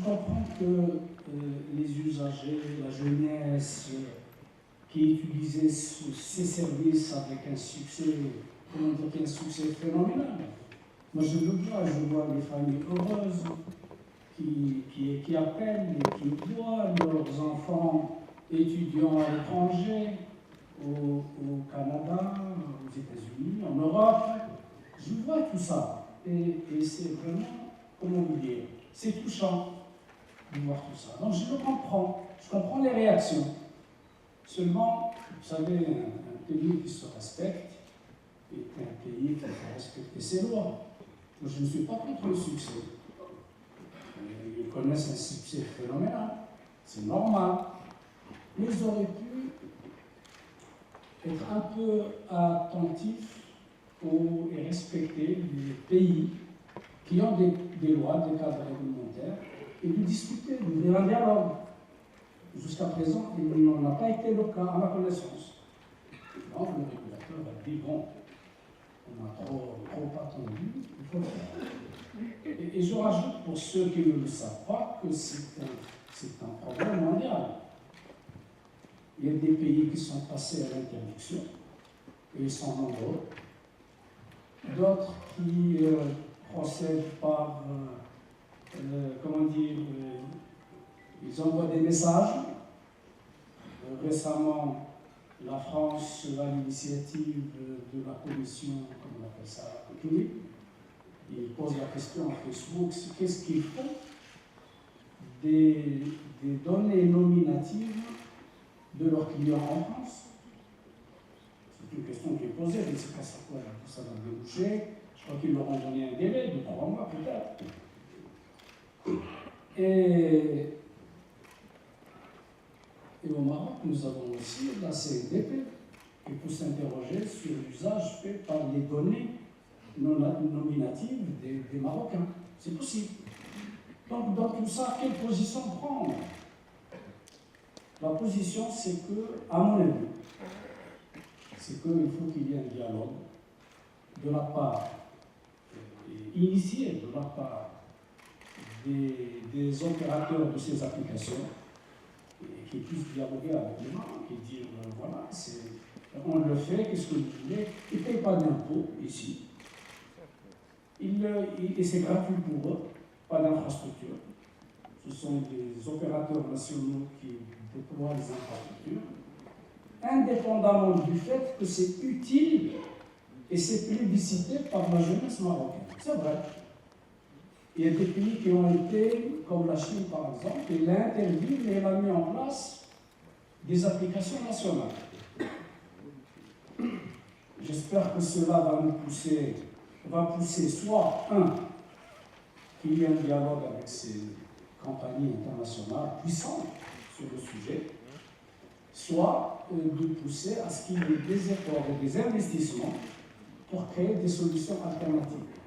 comprends que les usagers, la jeunesse qui utilisaient ces services avec un succès, comment dire, un succès phénoménal. Moi, je le vois, je vois des familles heureuses qui appellent et qui voient leurs enfants étudiants à l'étranger, au Canada, aux États-Unis, en Europe. Je vois tout ça. Et c'est vraiment, comment vous dire, c'est touchant de voir tout ça. Donc je le comprends. Je comprends les réactions. Seulement, vous savez, un pays qui se respecte est un pays qui fait respecter ses lois. Moi, je ne suis pas contre le succès. Ils connaissent un succès phénoménal. C'est normal. Mais ils auraient pu être un peu attentifs et respecter les pays qui ont des lois, des cadres réglementaires, et de discuter, d'ouvrir un dialogue. Jusqu'à présent, il n'en a pas été le cas à ma connaissance. Donc le régulateur a dit, bon, on a trop attendu, il faut le faire. Et je rajoute pour ceux qui ne le savent pas que c'est un problème mondial. Il y a des pays qui sont passés à l'interdiction, et ils sont nombreux. D'autres qui procèdent par, comment dire, ils envoient des messages. Récemment, la France a l'initiative de la commission, comment on appelle ça, publique. Il pose la question à Facebook, qu'est-ce qu'il faut des données nominatives de leurs clients en France? C'est une question qui est posée, je ne sais pas sur quoi ça va déboucher. Je crois qu'ils leur ont donné un délai de 3 mois peut-être. Et au Maroc, nous avons aussi la CNDP qui peut s'interroger sur l'usage fait par les données nominatives des Marocains. C'est possible. Donc, dans tout ça, quelle position prendre? La position, c'est que, à mon avis, c'est qu'il faut qu'il y ait un dialogue de la part, initié de la part des opérateurs de ces applications, et qui puissent dialoguer avec les gens, qui disent voilà, on le fait, qu'est-ce que vous voulez? Ils ne payent pas d'impôts ici. Et c'est gratuit pour eux, pas d'infrastructure. Ce sont des opérateurs nationaux qui déploient les infrastructures, indépendamment du fait que c'est utile et c'est plébiscité par la jeunesse marocaine. C'est vrai. Il y a des pays qui ont été, comme la Chine par exemple, il l'a interdit, mais il a mis en place des applications nationales. J'espère que cela va pousser soit, qu'il y ait un dialogue avec ces compagnies internationales puissantes sur le sujet, soit de pousser à ce qu'il y ait des efforts et des investissements pour créer des solutions alternatives.